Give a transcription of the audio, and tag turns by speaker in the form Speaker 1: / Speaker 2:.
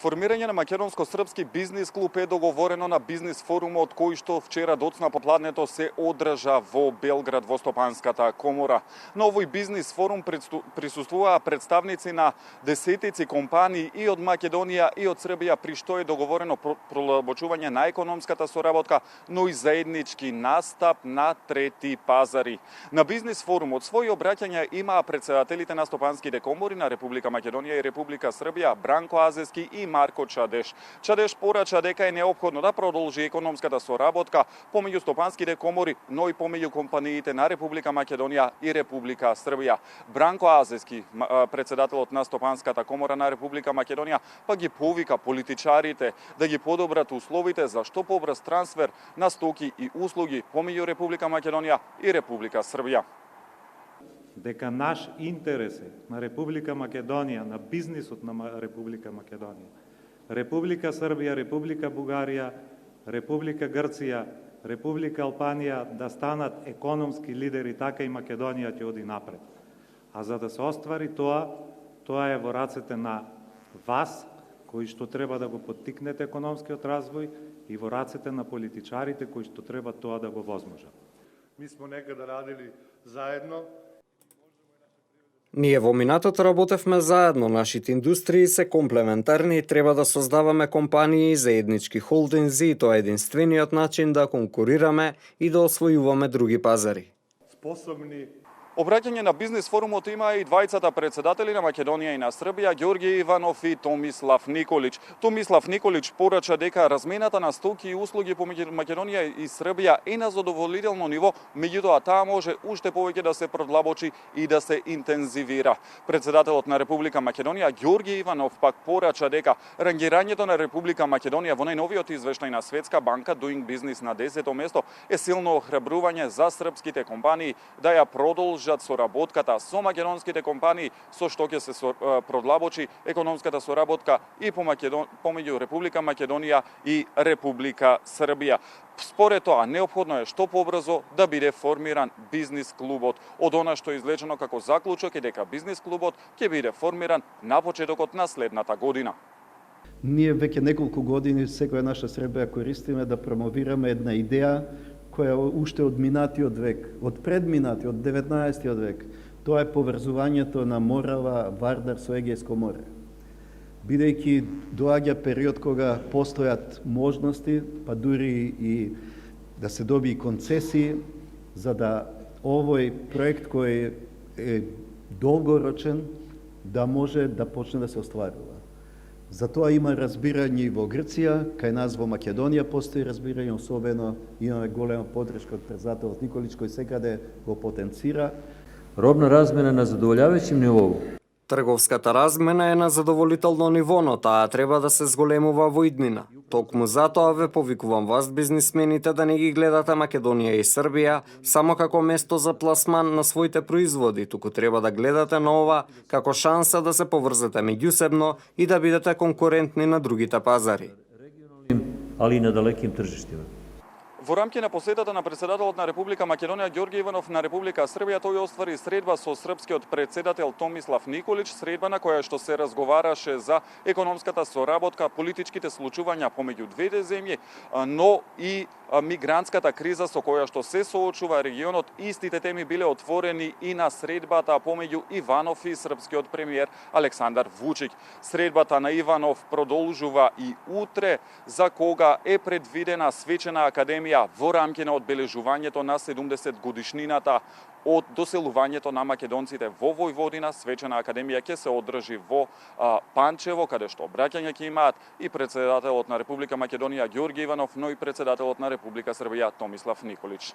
Speaker 1: Формирање на македонско-српски бизнис клуб е договорено на бизнис форумот кој што вчера доцна попладнето се одржа во Белград во Стопанската комора. На овој бизнис форум присуствуваа представници на десетици компании и од Македонија и од Србија, при што е договорено пролабочување на економската соработка, но и заеднички настап на трети пазари. На бизнис форумот своји обраќања имаа претседателите на стопанските комори на Република Македонија и Република Србија, Бранко Азески и Марко Чадеш. Чадеш порача дека е неопходно да продолжи економската соработка помеѓу стопанските комори, но и помеѓу компаниите на Република Македонија и Република Србија. Бранко Азески, претседателот на стопанската комора на Република Македонија, па ги повика политичарите да ги подобрат условите за што побрз трансфер на стоки и услуги помеѓу Република Македонија и Република Србија.
Speaker 2: Дека наш интерес е на Република Македонија, на бизнисот на Република Македонија, Република Србија, Република Бугарија, Република Грција, Република Албанија да станат економски лидери, така и Македонија ќе оди напред. А за да се оствари тоа е во рацете на вас, кои што треба да го поттикнете економскиот развој, и во рацете на политичарите кои што треба тоа да го возможат.
Speaker 3: Mi smo nekada radili zajedno.
Speaker 4: Ние во минатото работевме заедно, нашите индустрии се комплементарни и треба да создаваме компании и заеднички холдинзи, и тоа е единствениот начин да конкурираме и да освојуваме други пазари.
Speaker 3: Sposobni.
Speaker 1: Обраќање на бизнис форумот има и двајцата претседатели на Македонија и на Србија, Ѓорѓе Иванов и Томислав Николич. Томислав Николич порача дека размената на стоки и услуги помеѓу Македонија и Србија е на задоволително ниво, меѓутоа таа може уште повеќе да се продлабочи и да се интензивира. Претседателот на Република Македонија, Ѓорѓе Иванов, пак порача дека рангирањето на Република Македонија во најновиот извештај на Светска банка Doing Business на 10-то место е силно охрабрување за српските компании да ја продолжат соработката со македонските компании, со што ќе се продлабочи економската соработка и помеѓу Република Македонија и Република Србија. Според тоа, неопходно е што побрзо да биде формиран бизнис клубот. Од она што е излечено како заклучок е дека бизнис клубот ќе биде формиран на почетокот на следната година.
Speaker 5: Ние веќе неколку години секоја наша Србија користиме да промовираме една идеја која уште од минатиот век, од предминатиот, од 19 век, тоа е поврзувањето на Морава, Вардар со Егејско море. Бидејќи доаѓа период кога постојат можности, па дури и да се доби концесии, за да овој проект кој е долгорочен, да може да почне да се остварува. За тоа има разбирање и во Грција, кај нас во Македонија постои разбирање, особено имаме голема подршка од претседателот Николич кој секаде го потенцира.
Speaker 6: Робна размена на задоволјавајќим нивоу.
Speaker 4: Трговската размена е на задоволително ниво, но таа треба да се зголемува во иднина. Токму затоа ве повикувам вас, бизнисмените, да не ги гледате Македонија и Србија само како место за пласман на своите производи, туку треба да гледате на ова како шанса да се поврзете меѓусебно и да бидете конкурентни на другите пазари.
Speaker 6: Али и на далеким тржиштима.
Speaker 1: Во рамки на посетата на претседателот на Република Македонија Ѓорѓе Иванов на Република Србија, тој оствари средба со српскиот претседател Томислав Николич, средба на која што се разговараше за економската соработка, политичките случувања помеѓу двете земји, но и мигрантската криза со која што се соочува регионот. Истите теми биле отворени и на средбата помеѓу Иванов и српскиот премиер Александар Вучиќ. Средбата на Иванов продолжува и утре, за кога е предвидена свечена академија во рамки на одбележувањето на 70 годишнината од доселувањето на македонците во Војводина. Свечена академија ќе се одржи во Панчево, каде што обраќање ќе имаат и претседателот на Република Македонија Ѓорѓе Иванов, но и претседателот на Република Србија Томислав Николич.